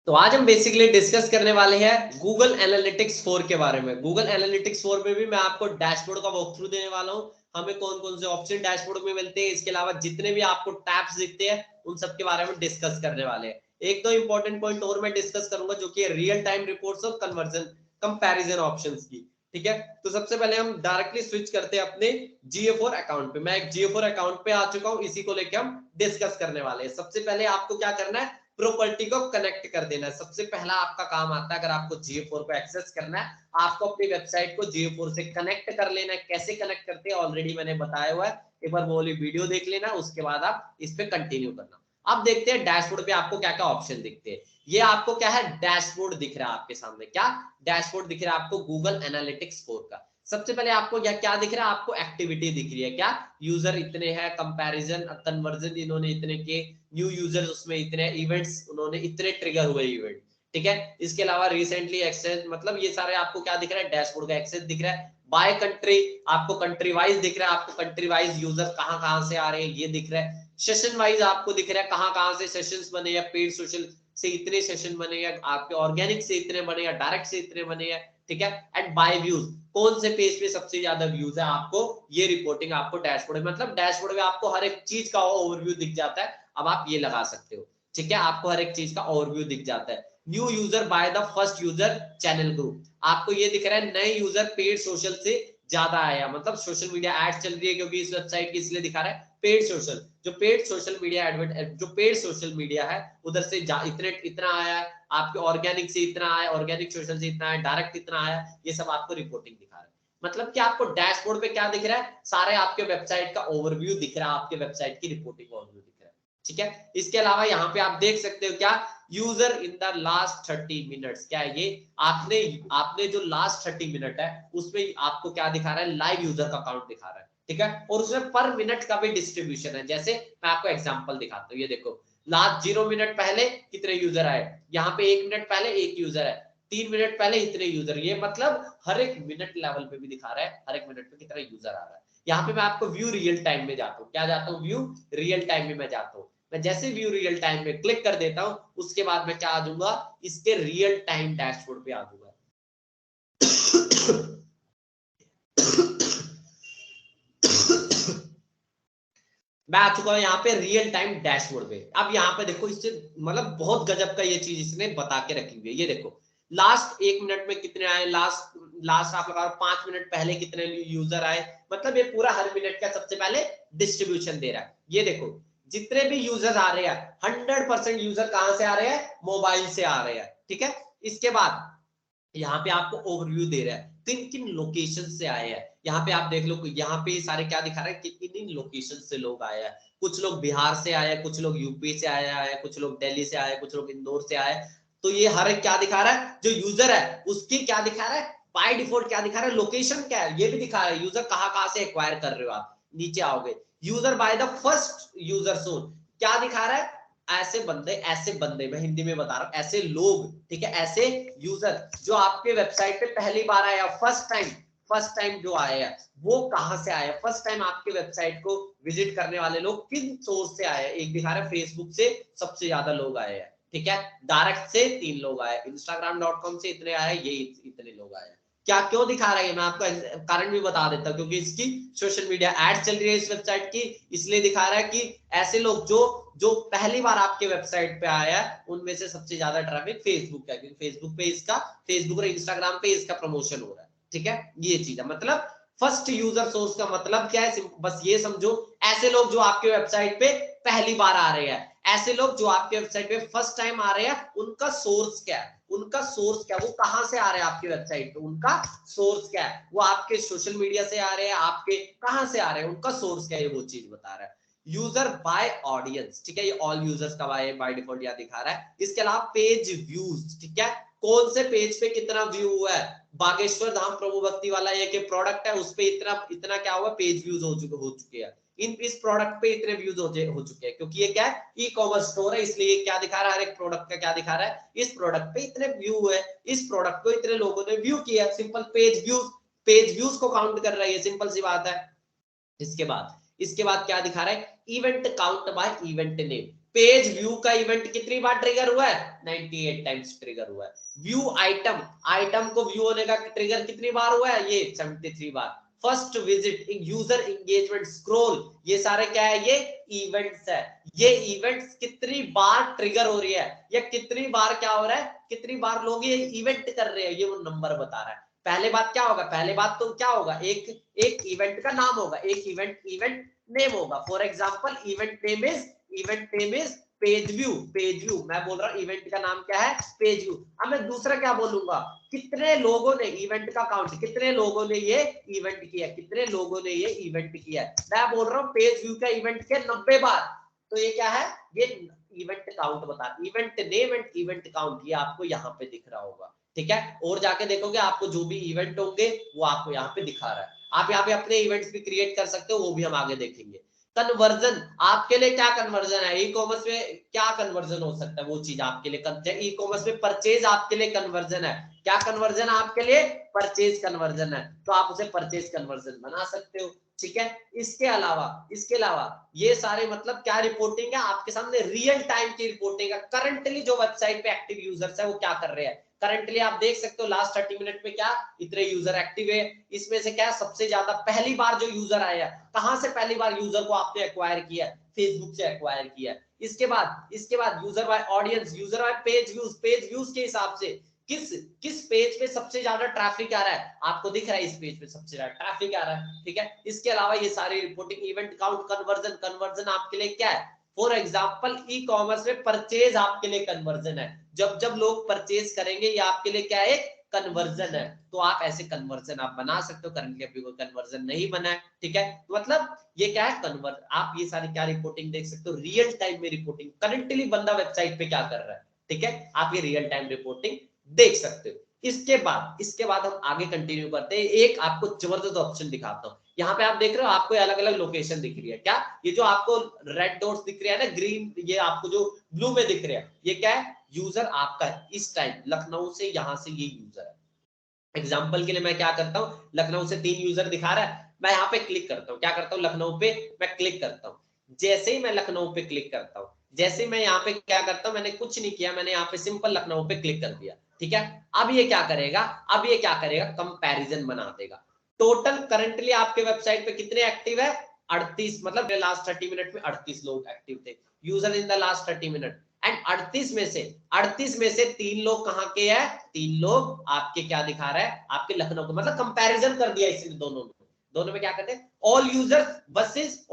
तो आज हम बेसिकली डिस्कस करने वाले हैं गूगल एनालिटिक्स 4 के बारे में। गूगल एनालिटिक्स 4 में भी मैं आपको डैशबोर्ड का वॉक थ्रू देने वाला हूं, हमें कौन कौन से ऑप्शन डैशबोर्ड में मिलते हैं, इसके अलावा जितने भी आपको टैब्स दिखते हैं उन सब के बारे में डिस्कस करने वाले हैं। एक तो इंपॉर्टेंट पॉइंट और मैं डिस्कस करूंगा जो कि रियल टाइम रिपोर्ट्स और कन्वर्जन कंपैरिजन ऑप्शंस की। ठीक है, तो सबसे पहले हम डायरेक्टली स्विच करते हैं अपने GA4 अकाउंट पे। मैं एक GA4 अकाउंट पे आ चुका हूं, इसी को लेकर हम डिस्कस करने वाले हैं। सबसे पहले आपको क्या करना है, प्रॉपर्टी को कनेक्ट कर देना है। सबसे पहला आपका काम आता है, अगर आपको GA4 को एक्सेस करना है, आपको अपनी वेबसाइट को GA4 से कनेक्ट कर लेना है। कैसे कनेक्ट करते हैं ऑलरेडी मैंने बताया हुआ है, एक बार वो वाली वीडियो देख लेना, उसके बाद आप इस पे कंटिन्यू करना। अब देखते हैं डैशबोर्ड पे आपको क्या क्या ऑप्शन दिखते हैं। ये आपको क्या है, डैशबोर्ड दिख रहा है आपके सामने। क्या डैशबोर्ड दिख रहा है आपको गूगल एनालिटिक्स 4 का। सबसे पहले आपको क्या दिख रहा है, आपको एक्टिविटी दिख रही है। क्या यूजर इतने हैं, कंपैरिजन कन्वर्जन इन्होंने इतने के, न्यू यूजर्स उसमें इतने, इवेंट्स उन्होंने इतने ट्रिगर हुए इवेंट। ठीक है, इसके अलावा रिसेंटली एक्सेस, मतलब ये सारे आपको क्या दिख रहा है, डैशबोर्ड का एक्सेस दिख रहा है। बाय कंट्री आपको कंट्री वाइज दिख रहा है, आपको कंट्री वाइज यूजर कहां से आ रहे हैं ये दिख रहा है। सेशन वाइज आपको दिख रहा है कहां से सेशंस बने, या पेड सोशल से इतने सेशन बने, या आपके ऑर्गेनिक से इतने बने, या डायरेक्ट से इतने बने हैं। ठीक है, एंड बाय व्यूज, कौन से पेज पे सबसे ज्यादा व्यूज है, आपको ये रिपोर्टिंग आपको डैशबोर्ड में, मतलब डैशबोर्ड में आपको हर एक चीज का ओवरव्यू दिख जाता है। अब आप ये लगा सकते हो। ठीक है, आपको हर एक चीज का ओवरव्यू दिख जाता है। New user by the first user channel group, आपको ये दिख रहा है नए यूजर पेड सोशल से ज्यादा आया, मतलब सोशल मीडिया एड चल रही है क्योंकि इस वेबसाइट की, इसलिए दिखा रहा है पेड सोशल। जो पेड सोशल मीडिया एडवर्ट, जो पेड सोशल मीडिया है उधर से इतना आया है, आपके ऑर्गेनिक से इतना आया, ऑर्गेनिक सोशल से इतना आया, डायरेक्ट इतना आया, ये सब आपको रिपोर्टिंग दिखा रहा है। मतलब कि आपको डैशबोर्ड पे क्या दिख रहा है, सारे आपके वेबसाइट का ओवरव्यू दिख रहा है, आपके वेबसाइट की रिपोर्टिंग ओवरव्यू दिख रहा है। ठीक है, इसके अलावा यहाँ पे आप देख सकते हो क्या, user in the last 30 minutes, क्या है ये, आपने आपने जो लास्ट 30 मिनट है उसमें आपको क्या दिखा रहा है, लाइव यूजर का काउंट दिखा रहा है। ठीक है, और उसमें पर मिनट का भी डिस्ट्रीब्यूशन है। जैसे मैं आपको एग्जांपल दिखाता हूँ, ये देखो लास्ट 0 मिनट पहले कितने यूजर आए, यहाँ पे 1 मिनट पहले 1 यूजर है, 3 मिनट पहले इतने यूजर, ये मतलब हर एक मिनट लेवल पे भी दिखा रहा है, हर एक मिनट पे कितना यूजर आ रहा है। यहाँ पे मैं आपको व्यू रियल टाइम में जाता हूँ, क्या जाता हूँ, व्यू रियल टाइम में मैं जाता हूँ। मैं जैसे व्यू रियल टाइम में क्लिक कर देता हूँ, उसके बाद मैं क्या आ जाऊंगा, इसके रियल टाइम डैशबोर्ड पे आ जाऊंगा। मैं आ चुका हूं यहाँ पे रियल टाइम डैशबोर्ड पे। अब यहाँ पे देखो, इससे मतलब बहुत गजब का ये चीज इसने बता के रखी हुई है। ये देखो लास्ट 1 मिनट में कितने आए, लास्ट लास्ट आप लगा 5 मिनट पहले कितने यूजर आए, मतलब ये पूरा हर मिनट का सबसे पहले डिस्ट्रीब्यूशन दे रहा है। ये देखो जितने भी यूजर आ रहे हैं, 100% यूजर कहां से आ रहे हैं, मोबाइल से आ रहे हैं। ठीक है, इसके बाद यहाँ पे आपको ओवरव्यू दे रहा है किन किन लोकेशन से आए हैं। यहाँ पे आप देख लो, यहाँ पे सारे क्या दिखा रहे हैं कि किन किन लोकेशन से लोग आए हैं। कुछ लोग बिहार से आए हैं, कुछ लोग यूपी से आए हैं, कुछ लोग दिल्ली से आए, कुछ लोग इंदौर से आए। तो ये हर एक क्या दिखा रहा है, जो यूजर है उसकी क्या दिखा रहा है, बाय डिफॉल्ट क्या दिखा रहा है, लोकेशन क्या है ये भी दिखा रहा है, यूजर कहाँ से एक्वायर कर रहे हो आप। नीचे आओगे, user by the first user सोन, क्या दिखा रहा है, ऐसे बंदे मैं हिंदी में बता रहा हूं, ऐसे लोग, ठीक है, ऐसे यूजर जो आपके वेबसाइट पे पहली बार आया, फर्स्ट टाइम जो आए हैं वो कहां से आए, फर्स्ट टाइम आपके वेबसाइट को विजिट करने वाले लोग किन सोर्स से आए। एक दिखा रहा है फेसबुक से सबसे ज्यादा लोग आए हैं। ठीक है, डायरेक्ट से 3 लोग आए, instagram.com से इतने आए, ये इतने लोग आए। क्या क्यों दिखा रहा है, मैं आपको कारण भी बता देता हूँ, क्योंकि इसकी सोशल मीडिया एड चल रही है इस वेबसाइट की, इसलिए दिखा रहा है कि ऐसे लोग जो जो पहली बार आपके वेबसाइट पे आया है उनमें से सबसे ज्यादा ट्रैफिक फेसबुक का, क्योंकि फेसबुक पे इसका, फेसबुक और इंस्टाग्राम पे इसका प्रमोशन हो रहा है। ठीक है, ये चीज है, मतलब फर्स्ट यूजर सोर्स का मतलब क्या है, बस ये समझो, ऐसे लोग जो आपके वेबसाइट पे पहली बार आ रहे हैं, ऐसे लोग जो आपके वेबसाइट पे फर्स्ट टाइम आ रहे हैं, उनका सोर्स क्या है, उनका सोर्स क्या, वो कहां से आ रहे हैं आपकी वेबसाइट पे, उनका सोर्स क्या है, वो आपके सोशल मीडिया से आ रहे हैं, आपके कहां से आ रहे हैं, उनका सोर्स क्या है, वो चीज बता रहा है। यूजर बाय ऑडियंस, ठीक है, ये ऑल यूजर्स का बाय डिफॉल्ट यहां दिखा रहा है। इसके अलावा पेज व्यूज, ठीक है, कौन से पेज पे कितना व्यू हुआ है, बागेश्वर धाम प्रभु भक्ति वाला ये के प्रोडक्ट है, उस पे इतना इतना क्या हुआ, पेज व्यूज हो चुके हैं, इस प्रोडक्ट पे इतने व्यूज हो चुके हैं, क्योंकि ये क्या है, ई कॉमर्स स्टोर है, इसलिए क्या दिखा रहा है, हर एक प्रोडक्ट का क्या दिखा रहा है, इस प्रोडक्ट पे इतने व्यू हुए, इस प्रोडक्ट को इतने लोगों ने व्यू किया, सिंपल पेज व्यूज को काउंट कर रहा है, सिंपल सी बात है। इसके बाद क्या दिखा रहा है, event count by event name, page view का इवेंट कितनी बार ट्रिगर हुआ है? 98 टाइम्स ट्रिगर हुआ है। व्यू आइटम, आइटम को व्यू होने का ट्रिगर कितनी बार हुआ है? ये 73 बार। First visit, user engagement, scroll, ये सारे क्या है? ये इवेंट्स है। ये इवेंट्स कितनी बार ट्रिगर हो रही है या कितनी बार क्या हो रहा है, कितनी बार लोग ये इवेंट कर रहे हैं, ये वो नंबर बता रहा है। पहले बात क्या होगा? पहले बात तो क्या होगा? एक इवेंट का नाम होगा, एक इवेंट नेम होगा। For example event name is page view. Page view मैं बोल रहा हूं, इवेंट का नाम क्या है? Page view. अब मैं दूसरा क्या बोलूंगा? कितने लोगों ने इवेंट का काउंट, कितने लोगों ने ये इवेंट किया, कितने लोगों ने ये इवेंट किया। मैं बोल रहा हूँ पेज व्यू का इवेंट के 90 बार। तो ये क्या है? ये इवेंट काउंट बता, event name and event count, ये आपको यहाँ पे दिख रहा होगा। ठीक है, और जाके देखोगे आपको जो भी इवेंट होंगे वो आपको यहाँ पे दिखा रहा है। आप यहाँ पे अपने इवेंट्स भी क्रिएट कर सकते हो, वो भी हम आगे देखेंगे। कन्वर्जन आपके लिए क्या कन्वर्जन है? ई कॉमर्स में क्या कन्वर्जन हो सकता है? वो चीज आपके लिए, ई कॉमर्स में परचेज आपके लिए कन्वर्जन है। क्या कन्वर्जन आपके लिए? परचेज कन्वर्जन है, तो आप उसे परचेज कन्वर्जन बना सकते हो। ठीक है, इसके अलावा ये सारे मतलब क्या रिपोर्टिंग है आपके सामने? रियल टाइम की रिपोर्टिंग है। करंटली जो वेबसाइट पे एक्टिव यूजर्स है वो क्या कर रहे हैं, करंटली आप देख सकते हो। लास्ट 30 मिनट में क्या इतने यूजर एक्टिव है, इसमें से क्या सबसे ज्यादा पहली बार जो यूजर आया, कहां से पहली बार यूजर को आपने एक्वायर किया? फेसबुक से एक्वायर किया। इसके बाद user by audience, user by page views के हिसाब से किस पेज पे सबसे ज्यादा ट्रैफिक आ रहा है, आपको दिख रहा है इस पेज पे सबसे ज्यादा ट्रैफिक आ रहा है। ठीक है, इसके अलावा ये सारी रिपोर्टिंग, इवेंट काउंट, कन्वर्जन आपके लिए क्या है? फॉर एग्जांपल ई कॉमर्स में परचेज आपके लिए कन्वर्जन है। जब लोग परचेज करेंगे ये आपके लिए क्या है? कन्वर्जन है। तो आप ऐसे कन्वर्जन आप बना सकते हो। करंटली अभी कोई कन्वर्जन नहीं बना है। ठीक है, मतलब ये क्या है? कन्वर्ट। आप ये सारी क्या रिपोर्टिंग देख सकते हो? रियल टाइम में रिपोर्टिंग, करंटली बंदा वेबसाइट पे क्या कर रहा है। ठीक है, आप ये रियल टाइम रिपोर्टिंग देख सकते हो। इसके बाद हम आगे कंटिन्यू करते हैं। एक आपको जबरदस्त ऑप्शन दिखाता हूं। यहाँ पे आप देख रहे हो आपको अलग अलग लोकेशन दिख रही है। क्या ये जो आपको रेड डॉट्स दिख रहे हैं ना, ग्रीन, ये आपको जो ब्लू में दिख रहे हैं, ये क्या है? यूजर आपका है। इस टाइम लखनऊ से यहां से ये यूजर है। एग्जाम्पल के लिए मैं क्या करता हूँ, लखनऊ से 3 यूजर दिखा रहा है, मैं यहाँ पे क्लिक करता हूँ। क्या करता हूँ? लखनऊ पे मैं क्लिक करता हूँ। जैसे ही मैं लखनऊ पे क्लिक करता हूँ, जैसे ही मैं यहाँ पे क्या करता हूँ, मैंने कुछ नहीं किया, मैंने यहाँ पे सिंपल लखनऊ पे क्लिक कर दिया। ठीक है, अब ये क्या करेगा? कंपैरिजन बना देगा। टोटल करंटली आपके वेबसाइट पे कितने एक्टिव है? 38, मतलब लास्ट 30 मिनट में 38 लोग एक्टिव थे, user in the last 30 minute. And 38 में से 3 लोग कहां के हैं? 3 लोग आपके क्या दिखा रहा है? आपके लखनऊ को, मतलब कंपैरिजन कर दिया इसने दोनों में क्या करते हैं? All users versus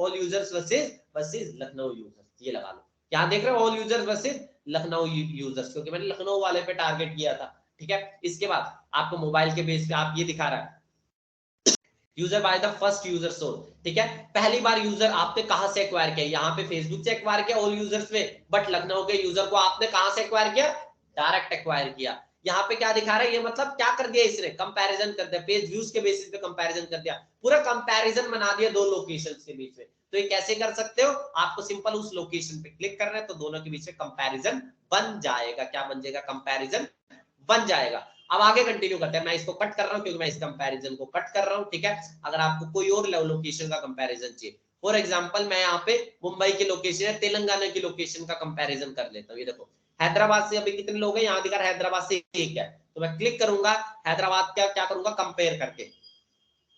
Lucknow users, ये लगा लो। क्या देख रहे हो? All users versus Lucknow users, क्योंकि मैंने लखनऊ वाले पे टारगेट किया था। ठीक है, इसके बाद आपको मोबाइल के बेस पे आप ये दिखा रहा है user by the first user source. ठीक है, पहली बार यूजर आपने कहां से एक्वायर किया? यहाँ पे फेसबुक से एक्वायर किया ऑल यूजर्स पे, बट लखनऊ के यूजर को आपने कहां से एक्वायर किया? डायरेक्ट एक्वायर किया। यहाँ पे क्या दिखा रहा है? ये मतलब क्या कर दिया इसने? कंपैरिजन कर दिया, पेज व्यूज के बेसिस पे कंपैरिजन कर दिया, पूरा कंपैरिजन बना दिया दो लोकेशंस के बीच में। तो ये कैसे कर सकते हो? आपको सिंपल उस लोकेशन पे क्लिक करना है, तो दोनों के बीच में कंपैरिजन बन जाएगा। क्या बन जाएगा? कंपैरिजन बन जाएगा। अब आगे कंटिन्यू करते हैं। मैं इसको कट कर रहा हूं क्योंकि मैं इस कंपैरिजन को कट कर रहा हूं। ठीक है, अगर आपको कोई और लोकेशन का कंपैरिजन चाहिए, फॉर एग्जांपल मैं यहाँ पे मुंबई की लोकेशन है, तेलंगाना की लोकेशन का कंपैरिजन कर लेता हूँ। ये देखो हैदराबाद से अभी कितने लोग हैं, यहाँ दिखा रहा है हैदराबाद से एक है, तो मैं क्लिक करूंगा हैदराबाद का, क्या करूंगा? कंपेयर करके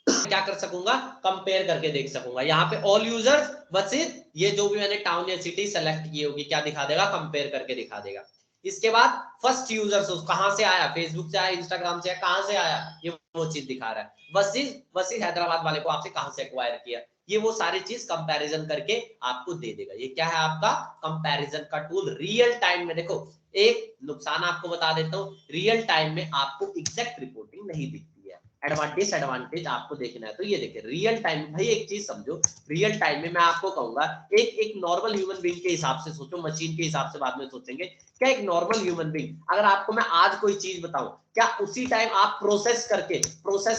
क्या कर सकूंगा? कंपेयर करके देख सकूंगा। यहाँ पे ऑल यूजर्स वर्सेस ये जो भी मैंने टाउन या सिटी सेलेक्ट की होगी, क्या दिखा देगा? कंपेयर करके दिखा देगा। इसके बाद फर्स्ट यूजर्स कहां से आया? फेसबुक से आया, इंस्टाग्राम से आया, कहां से आया? ये वो चीज दिखा रहा है। वर्सेस हैदराबाद वाले को आपसे कहां से एक्वायर किया, ये वो सारी चीज कंपैरिजन करके आपको दे देगा। ये क्या है? आपका कंपैरिजन का टूल रियल टाइम में। देखो एक नुकसान आपको बता देता हूँ, रियल टाइम में आपको एग्जैक्ट रिपोर्टिंग नहीं दिखती है। एडवांटेज आपको देखना है तो ये देखिए रियल टाइम। भाई एक चीज समझो, रियल टाइम में मैं आपको कहूंगा एक नॉर्मल ह्यूमन बीइंग के हिसाब से सोचो, मशीन के हिसाब से बाद में सोचेंगे। क्या एक नॉर्मल ह्यूमन बीइंग, अगर आपको मैं आज कोई चीज बताऊं, क्या उसी टाइम आप प्रोसेस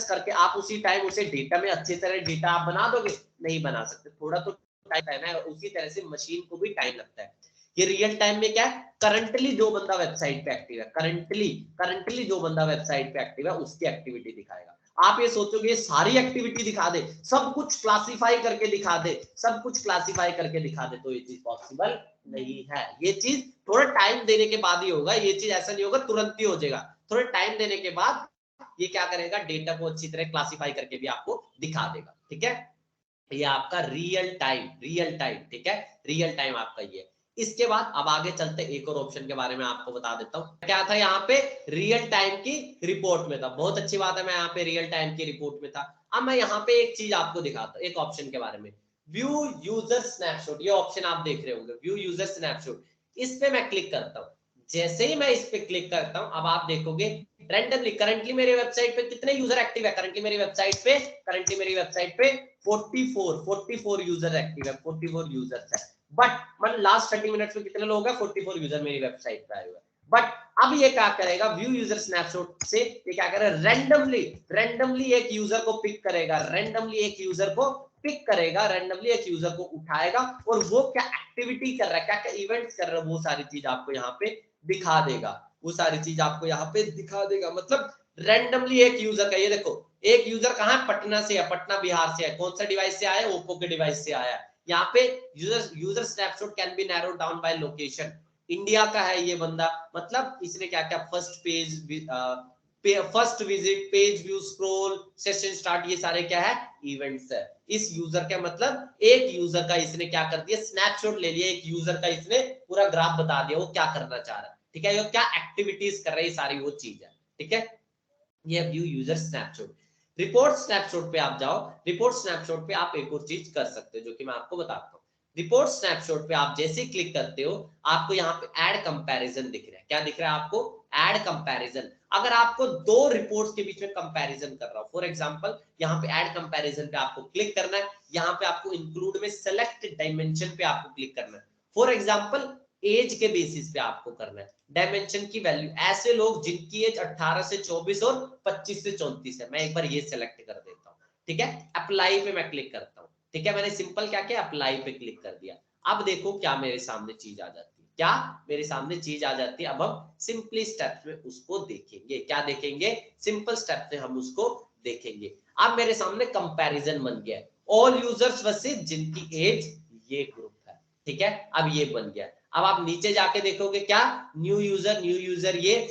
करके आप उसी टाइम उसे डेटा में अच्छी तरह डेटा आप बना दोगे? नहीं बना सकते, थोड़ा तो टाइम है। उसी तरह से मशीन को भी टाइम लगता है। ये रियल टाइम में क्या है? करंटली जो बंदा वेबसाइट पे एक्टिव है, करंटली जो बंदा वेबसाइट पे एक्टिव है उसकी एक्टिविटी दिखाएगा। आप ये सोचोगे सारी एक्टिविटी दिखा दे, सब कुछ क्लासिफाई करके दिखा दे, सब कुछ क्लासिफाई करके दिखा दे, तो ये चीज पॉसिबल नहीं है। ये चीज थोड़ा टाइम देने के बाद ही होगा, ये चीज ऐसा नहीं होगा तुरंत ही हो जाएगा। थोड़ा टाइम देने के बाद ये क्या करेगा, डेटा को अच्छी तरह क्लासिफाई करके भी आपको दिखा देगा। ठीक है, ये आपका रियल टाइम, ठीक है, रियल टाइम आपका ये। इसके बाद अब आगे चलते एक और ऑप्शन के बारे में आपको बता देता हूँ। क्या था यहाँ पे, रियल टाइम की रिपोर्ट में था, बहुत अच्छी बात है, मैं यहाँ पे रियल टाइम की रिपोर्ट में था। अब मैं यहाँ पे एक चीज आपको दिखाता हूँ, एक ऑप्शन के बारे में, व्यू यूजर स्नैपशॉट। ये ऑप्शन आप देख रहे होंगे, व्यू यूजर स्नैपशॉट। इस पे मैं क्लिक करता हूँ। जैसे ही मैं इस पे क्लिक करता हूँ, अब आप देखोगे रैंडमली करंटली मेरे वेबसाइट पे कितने यूजर एक्टिव है। करंटली मेरी वेबसाइट पे 44 यूजर एक्टिव है, 44 यूजर्स है। बट मतलब लास्ट 30 मिनट्स में कितने लोग हैं, 44 यूजर मेरी वेबसाइट पे आए हुए हैं। बट अब ये क्या करेगा, व्यू यूजर स्नैपशॉट से ये क्या करेगा, रैंडमली एक यूजर को पिक करेगा, रैंडमली एक यूजर को उठाएगा, और वो क्या एक्टिविटी कर रहा है, क्या क्या इवेंट्स कर रहा है, वो सारी चीज आपको यहाँ पे दिखा देगा, मतलब रैंडमली एक यूजर का। ये देखो, एक यूजर कहाँ है, पटना से है, पटना बिहार से है, कौन सा डिवाइस से आया, ओप्पो के डिवाइस से आया। यहाँ पे user snapshot can be narrow down by location, India का है ये बंदा, मतलब इसने क्या क्या, first visit, page view, scroll, session start, ये सारे क्या है, इवेंट्स है। इस यूजर का मतलब एक यूजर का इसने क्या कर दिया, स्नैपशॉट ले लिया, एक यूजर का इसने पूरा ग्राफ बता दिया वो क्या करना चाह रहा है। ठीक है, ये क्या एक्टिविटीज कर रही है, सारी वो चीज है। ठीक है, ये view user snapshot. Report snapshot पे आप जाओ, रिपोर्ट स्नैपशॉट पे आप एक और चीज कर सकते हो जो कि मैं आपको बताता हूँ। रिपोर्ट स्नैपशॉट पे आप जैसे ही क्लिक करते हो, आपको यहाँ पे ऐड कंपैरिजन दिख रहा है। क्या दिख रहा है आपको, ऐड कंपैरिजन। अगर आपको दो रिपोर्ट्स के बीच में कंपैरिजन कर रहा हो, फॉर एग्जांपल यहाँ पे ऐड कंपैरिजन पे आपको क्लिक करना है, यहाँ पे आपको इंक्लूड में सेलेक्ट डायमेंशन पे आपको क्लिक करना है। फॉर एग्जांपल एज के बेसिस पे आपको करना है, डायमेंशन की वैल्यू, ऐसे लोग जिनकी एज 18 से 24 और 25 से 34 है, मैं एक बार ये सेलेक्ट कर देता हूँ। ठीक है, अप्लाई पे मैं क्लिक करता हूँ। ठीक है, मैंने सिंपल क्या किया, अप्लाई पे क्लिक कर दिया। अब देखो क्या मेरे सामने चीज आ जाती है, क्या मेरे सामने चीज आ जाती है। अब हम सिंपली स्टेप्स में उसको देखेंगे, क्या देखेंगे, सिंपल स्टेप में हम उसको देखेंगे। अब मेरे सामने कंपैरिजन बन गया, ऑल यूजर्स वर्सेस जिनकी एज ये ग्रुप है। ठीक है, अब ये बन गया। अब आप नीचे जाके देखोगे क्या, न्यू यूजर, ये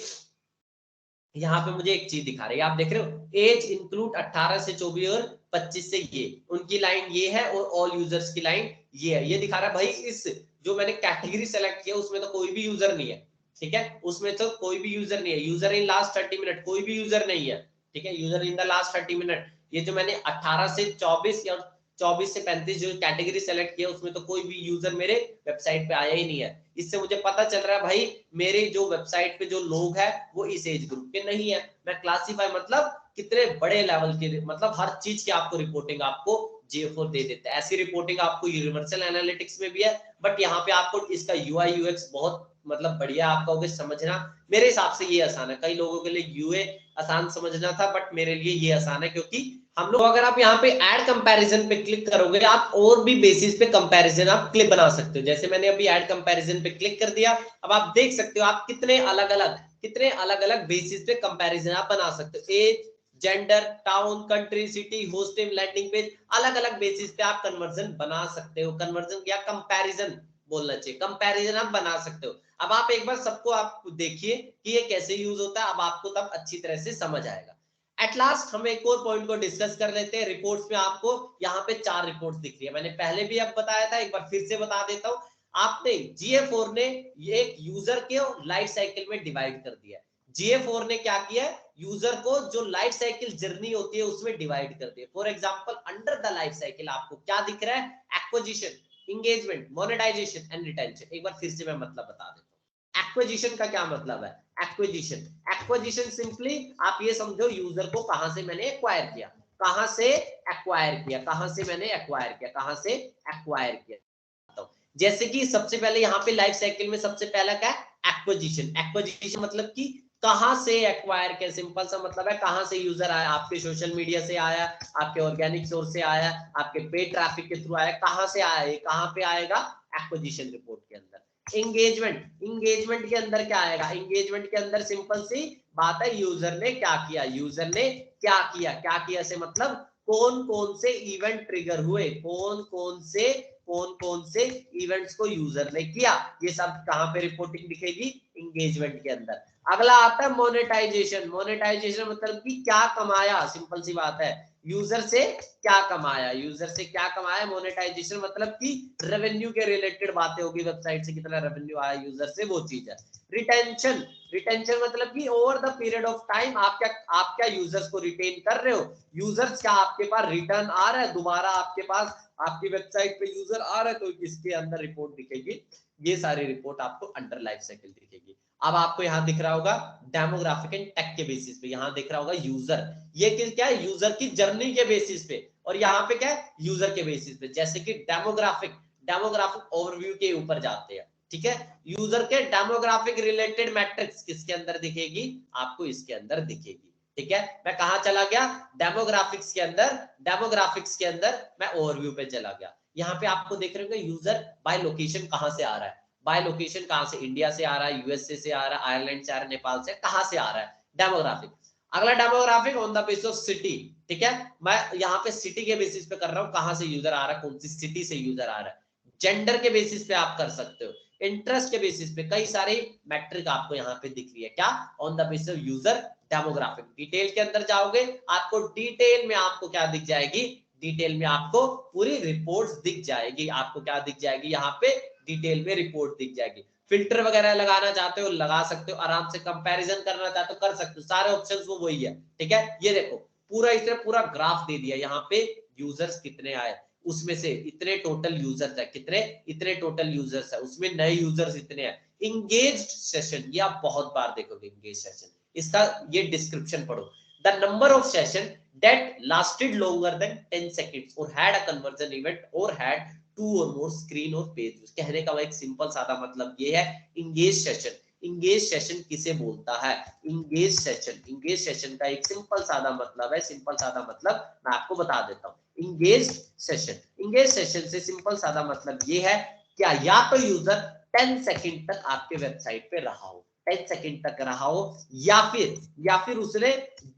यहाँ पे मुझे एक चीज दिखा रही है, आप देख रहे हो, एज इंक्लूड 18 से 24 और 25 से, ये उनकी लाइन ये है, और ऑल यूजर्स की लाइन ये है। ये दिखा रहा है भाई, इस जो मैंने कैटेगरी सेलेक्ट किया उसमें तो कोई भी यूजर नहीं है। ठीक है, उसमें तो कोई भी यूजर नहीं है, यूजर इन लास्ट 30 मिनट कोई भी यूजर नहीं है। ठीक है, user in the last 30 minute, ये जो मैंने 18 से 24 या 24 से 35 जो कैटेगरी सेलेक्ट किया उसमें तो कोई भी यूजर मेरे वेबसाइट पे आया ही नहीं है। इससे मुझे पता चल रहा है भाई मेरे जो वेबसाइट पे जो लोग हैं वो इस एज ग्रुप के नहीं है। मैं क्लासीफाई मतलब कितने बड़े लेवल के, मतलब हर चीज की आपको रिपोर्टिंग आपको GA4 दे देता है। ऐसी रिपोर्टिंग आपको यूनिवर्सल एनालिटिक्स में भी है, बट यहाँ पे आपको इसका UI UX बहुत मतलब बढ़िया आपका होगा समझना। मेरे हिसाब से ये आसान है, कई लोगों के लिए यूए आसान समझना था, बट मेरे लिए ये आसान है, क्योंकि हम लोग, अगर आप यहाँ पे ऐड कंपैरिजन पे क्लिक करोगे, आप और भी बेसिस पे कंपैरिजन आप क्लिक बना सकते हो। जैसे मैंने अभी ऐड कंपैरिजन पे क्लिक कर दिया, अब आप देख सकते हो आप कितने अलग अलग बेसिस पे कंपैरिजन आप बना सकते हो। Age, gender, town, country, city, host name, landing page, अलग अलग बेसिस पे आप कन्वर्जन बना सकते हो। कन्वर्जन या कंपैरिजन बोलना चाहिए, कंपैरिजन आप बना सकते हो। अब आप एक बार सबको आप देखिए कि ये कैसे यूज होता है, अब आपको तब अच्छी तरह से समझ आएगा। एट लास्ट हम एक और पॉइंट को डिस्कस कर लेते हैं। रिपोर्ट्स में आपको यहाँ पे 4 रिपोर्ट्स दिख रही है, मैंने पहले भी अब बताया था, एक बार फिर से बता देता हूँ। आपने GA4 ने एक यूजर के लाइफ साइकिल में डिवाइड कर दिया। GA4 ने क्या किया, यूजर को जो लाइफ साइकिल जर्नी होती है उसमें डिवाइड कर दिया। For example under the life cycle आपको क्या दिख रहा है, acquisition, engagement, monetization and retention. एक बार फिर से मैं मतलब बता देता हूँ। एक्विजिशन का क्या मतलब है, एक्विजिशन सिंपली आप ये समझो, यूजर को कहां से मैंने एक्वायर किया, कहां से एक्वायर किया। जैसे कि सबसे पहले यहाँ पे लाइफ साइकिल में सबसे पहला क्या है, एक्विजिशन मतलब कि कहां से एक्वायर किया, सिंपल सा मतलब है कहां से यूजर आया, आपके सोशल मीडिया से आया, आपके ऑर्गेनिक सोर्स से आया, आपके पेड ट्रैफिक के थ्रू आया, कहां से आया, ये कहां पे आएगा, एक्विजिशन रिपोर्ट के अंदर। इंगेजमेंट के अंदर क्या आएगा, इंगेजमेंट के अंदर सिंपल सी बात है, यूजर ने क्या किया, यूजर ने क्या किया से मतलब कौन कौन से इवेंट ट्रिगर हुए, कौन कौन से इवेंट्स को यूजर ने किया, ये सब कहां पे रिपोर्टिंग दिखेगी, एंगेजमेंट के अंदर। अगला आता है मोनेटाइजेशन। मोनेटाइजेशन मतलब कि क्या कमाया, सिंपल सी बात है, यूजर से क्या कमाया, यूजर से क्या कमाया। मोनेटाइजेशन मतलब कि रेवेन्यू के रिलेटेड बातें होगी, वेबसाइट से कितना रेवेन्यू आया यूजर से, वो चीज है। रिटेंशन, रिटेंशन मतलब कि over the period of time आप क्या यूजर्स को रिटेन कर रहे हो, यूजर्स क्या आपके पास रिटर्न आ रहा है, दोबारा आपके पास आपकी वेबसाइट पे यूजर आ रहा है, तो इसके अंदर रिपोर्ट दिखेगी। ये सारी रिपोर्ट आपको अंडर लाइफ साइकिल दिखेगी। अब आपको यहाँ दिख रहा होगा डेमोग्राफिक एंड टेक के बेसिस पे, यहाँ दिख रहा होगा यूजर, ये क्या है, यूजर की जर्नी के बेसिस पे, और यहाँ पे क्या है, यूजर के बेसिस पे। जैसे कि डेमोग्राफिक ओवरव्यू के ऊपर जाते हैं, ठीक है। यूजर के डेमोग्राफिक रिलेटेड मैट्रिक्स किसके अंदर दिखेगी, आपको इसके अंदर दिखेगी, ठीक है। मैं कहा चला गया, डेमोग्राफिक्स के अंदर मैं ओवरव्यू पे चला गया। यहाँ पे आपको देख रहे हो यूजर बाय लोकेशन कहां से आ रहा है, बाय लोकेशन कहां से, इंडिया से आ रहा है, यूएसए से आ रहा है, आयरलैंड से आ रहा है, नेपाल से, कहां से आ रहा है, डेमोग्राफिक। अगला demographic on the basis of city, ठीक है। मैं यहाँ पे सिटी के बेसिस पे कर रहा हूँ, कहां से यूजर आ रहा है, कौन सी सिटी से यूजर आ रहा है। जेंडर के बेसिस पे आप कर सकते हो, इंटरेस्ट के बेसिस पे, कई सारे मैट्रिक आपको यहाँ पे दिख रही है, क्या, on the basis of user demographic. Detail के अंदर जाओगे, आपको डिटेल में आपको क्या दिख जाएगी, डिटेल में आपको पूरी रिपोर्ट्स दिख जाएगी, आपको क्या दिख जाएगी, यहाँ पे डिटेल में रिपोर्ट दिख जाएगी। फिल्टर वगैरह लगाना चाहते हो लगा सकते हो, आराम से कंपैरिजन करना चाहते हो कर सकते हो, सारे ऑप्शंस वो वही है, ठीक है। ये देखो पूरा इसने पूरा ग्राफ दे दिया, यहाँ पे यूजर्स कितने आए, उसमें से इतने टोटल यूजर्स है, कितने, इतने टोटल यूजर्स है, उसमें नए यूजर्स इतने हैं। इंगेज्ड सेशन, ये आप बहुत बार देखोगे, इंगेज सेशन, इसका ये डिस्क्रिप्शन पढ़ो, the number of session that lasted longer than 10 seconds or had a conversion event or had two or more screen or page views। कहने का एक सिंपल सादा मतलब ये है, इंगेज सेशन। इंगेज सेशन किसे बोलता है, इंगेज सेशन का एक सिंपल सादा मतलब है, सिंपल सादा मतलब मैं आपको बता देता हूँ। इंगेज सेशन से सिंपल सादा मतलब ये है, क्या या तो यूजर 10 सेकंड तक आपके वेबसाइट पे रहा हो, 10 सेकंड तक रहा हो, या फिर उसने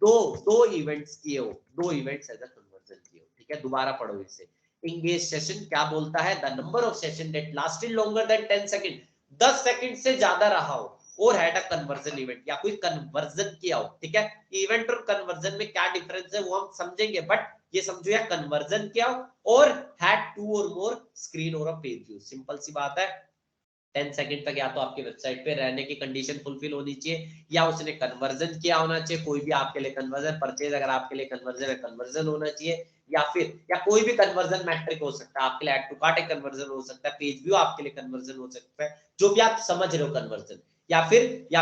दो इवेंट्स किए हो, दो इवेंट्स एज अ कन्वर्जन किए हो, ठीक है। दोबारा पढ़ो इसे, इंगेज सेशन क्या बोलता है, the number of session that lasted longer than 10 second, 10 second से ज्यादा रहा हो, और हैड अ कन्वर्जन इवेंट, या कोई कन्वर्जन किया हो, ठीक है। इवेंट और कन्वर्जन में क्या डिफरेंस है वो हम समझेंगे, बट ये समझो या कन्वर्जन किया हो और हैड टू और मोर स्क्रीन और अ पेज व्यू, सिंपल सी बात है। 10 सेकंड तक या तो आपके वेबसाइट पे रहने की कंडीशन फुलफिल होनी चाहिए, या उसने कन्वर्जन किया होना चाहिए, कोई भी आपके लिए कन्वर्जन, परचेज अगर आपके लिए कन्वर्जन है, कन्वर्जन होना चाहिए, या कोई भी कन्वर्जन मैट्रिक हो सकता है, आपके लिए ऐड टू कार्ट एक कन्वर्जन हो सकता है, पेज व्यू आपके लिए कन्वर्जन हो सकता है, जो भी आप समझ रहे हो कन्वर्जन, या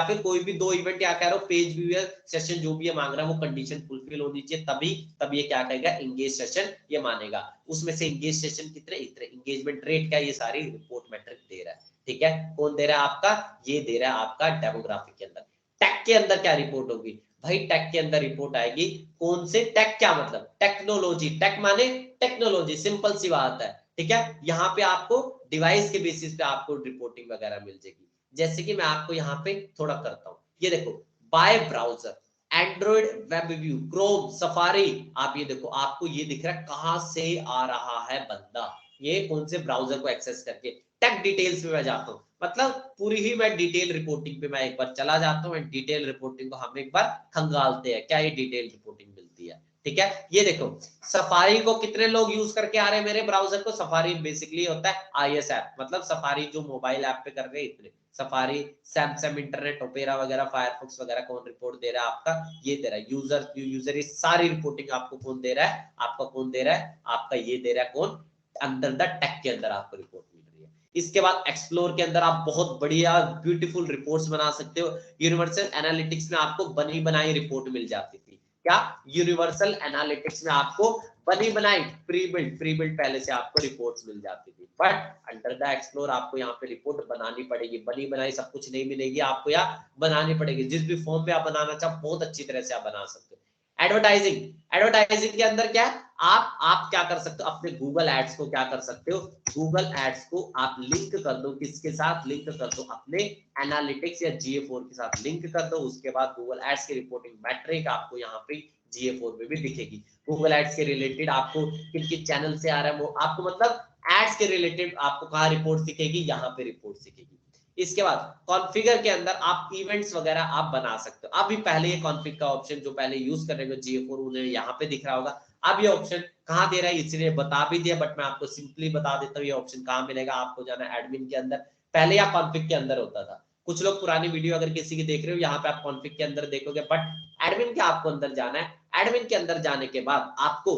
फिर कोई भी दो इवेंट, या कह रहे हो पेज व्यू सेशन, जो भी ये मांग रहा है वो कंडीशन फुलफिल होनी चाहिए, तब ये क्या कहेगा, इंगेज सेशन ये मानेगा। उसमें से इंगेज सेशन कितने, इतने, इंगेजमेंट रेट क्या, ये सारी रिपोर्ट मैट्रिक दे रहा है, ठीक है। कौन दे रहा है आपका, ये दे रहा है आपका डेमोग्राफिक के अंदर। टेक के अंदर क्या रिपोर्ट होगी भाई, टेक के अंदर रिपोर्ट आएगी, कौन से टेक, क्या मतलब टेक्नोलॉजी, टेक माने टेक्नोलॉजी, सिंपल सी बात है, ठीक है। यहाँ पे आपको डिवाइस के बेसिस पे आपको रिपोर्टिंग वगैरह मिल जाएगी। जैसे कि मैं आपको यहाँ पे थोड़ा करता हूँ, ये देखो, by browser, Android web view, Chrome, Safari, आप ये देखो, आपको ये दिख रहा है कहां से आ रहा है बंदा, ये कौन से ब्राउजर को एक्सेस करके। टेक डिटेल्स में मैं जाता हूँ, मतलब पूरी ही मैं डिटेल रिपोर्टिंग पे मैं एक बार चला जाता हूँ, डिटेल रिपोर्टिंग को हम एक बार खंगालते हैं, क्या ये डिटेल रिपोर्टिंग मिलती है, ठीक है। ये देखो, सफारी को कितने लोग यूज करके आ रहे हैं मेरे ब्राउजर को, सफारी बेसिकली होता है आईएस ऐप, मतलब सफारी जो मोबाइल ऐप पे कर रहे हैं इतने, सफारी, सैमसंग इंटरनेट, ओपेरा वगैरह, फायरफॉक्स वगैरह, कौन रिपोर्ट दे रहा है आपका, ये दे रहा है यूजर, ये सारी रिपोर्टिंग आपको कौन दे रहा है, आपका कौन दे रहा है, आपका ये दे रहा है कौन, अंडर द टेक के अंदर आपको रिपोर्ट मिल रही है। इसके बाद एक्सप्लोर के अंदर आप बहुत बढ़िया ब्यूटीफुल रिपोर्ट्स बना सकते हो। यूनिवर्सल एनालिटिक्स में आपको बनी बनाई रिपोर्ट मिल जाती थी, क्या, यूनिवर्सल एनालिटिक्स में आपको बनी बनाई प्री बिल्ड पहले से आपको रिपोर्ट्स मिल जाती थी, बट अंडर द एक्सप्लोर आपको यहाँ पे रिपोर्ट बनानी पड़ेगी, बनी बनाई सब कुछ नहीं मिलेगी आपको, यहाँ बनानी पड़ेगी, जिस भी फॉर्म में आप बनाना चाहो बहुत अच्छी तरह से आप बना सकते हो। एडवर्टाइजिंग, एडवर्टाइजिंग के अंदर क्या है, आप क्या कर सकते हो, अपने गूगल एड्स को क्या कर सकते हो, गूगल एड्स को आप लिंक कर दो, किसके साथ लिंक कर दो, अपने एनालिटिक्स या GA4 के साथ लिंक कर दो। उसके बाद गूगल एड्स की रिपोर्टिंग मैट्रिक आपको यहाँ पे GA4 में भी दिखेगी। गूगल एड्स के रिलेटेड आपको किन किन चैनल से आ रहा है वो आपको, मतलब एड्स के रिलेटेड आपको कहाँ रिपोर्ट दिखेगी, यहाँ पे रिपोर्ट दिखेगी। इसके बाद कॉन्फ़िगर के अंदर आप इवेंट्स वगैरह आप बना सकते हो। अभी पहले ये कॉन्फ़िग का ऑप्शन जो पहले यूज कर रहे हो GA4 उन्हें यहाँ पे दिख रहा होगा। अब ये ऑप्शन कहाँ दे रहा है, इसलिए बता भी दिया, बट मैं आपको सिंपली बता देता हूँ ये ऑप्शन कहाँ मिलेगा। आपको जाना है एडमिन के अंदर, पहले या कॉन्फ़िग के अंदर होता था। कुछ लोग पुरानी वीडियो अगर किसी की देख रहे हो, यहाँ पे आप कॉन्फ़िग के अंदर देखोगे, बट एडमिन के आपको अंदर जाना है। एडमिन के अंदर जाने के बाद आपको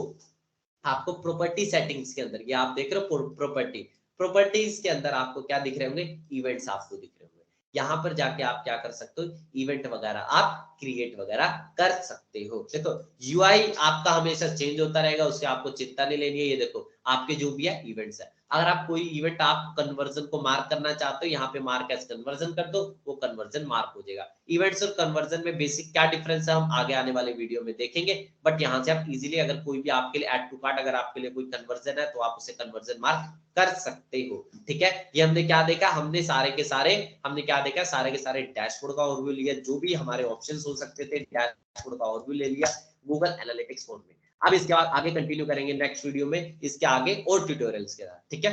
आपको प्रॉपर्टी सेटिंग्स के अंदर, ये आप देख रहे हो प्रॉपर्टीज के अंदर आपको क्या दिख रहे होंगे, इवेंट्स आपको दिख रहे होंगे। यहाँ पर जाके आप क्या कर सकते हो, इवेंट वगैरह आप क्रिएट वगैरह कर सकते हो। देखो यूआई आपका हमेशा चेंज होता रहेगा, उससे आपको चिंता नहीं लेनी है। ये देखो आपके जो भी है इवेंट्स है, अगर आप कोई इवेंट आप कन्वर्जन को मार्क करना चाहते हो, यहाँ पे मार्क एज कन्वर्जन कर दो, वो कन्वर्जन मार्क हो जाएगा। इवेंट्स और कन्वर्जन में बेसिक क्या डिफरेंस है हम आगे आने वाले वीडियो में देखेंगे, बट यहाँ से आप इजीली अगर कोई भी आपके लिए ऐड टू कार्ट, अगर आपके लिए कोई कन्वर्जन है तो आप उसे कन्वर्जन मार्क कर सकते हो। ठीक है, ये हमने क्या देखा, हमने सारे के सारे हमने क्या देखा, सारे के सारे डैशबोर्ड का ओवरव्यू लिया, जो भी हमारे ऑप्शंस हो सकते थे डैशबोर्ड का ओवरव्यू ले लिया गूगल एनालिटिक्स फोन में। अब इसके बाद आगे कंटिन्यू करेंगे नेक्स्ट वीडियो में इसके आगे और ट्यूटोरियल्स के साथ। ठीक है।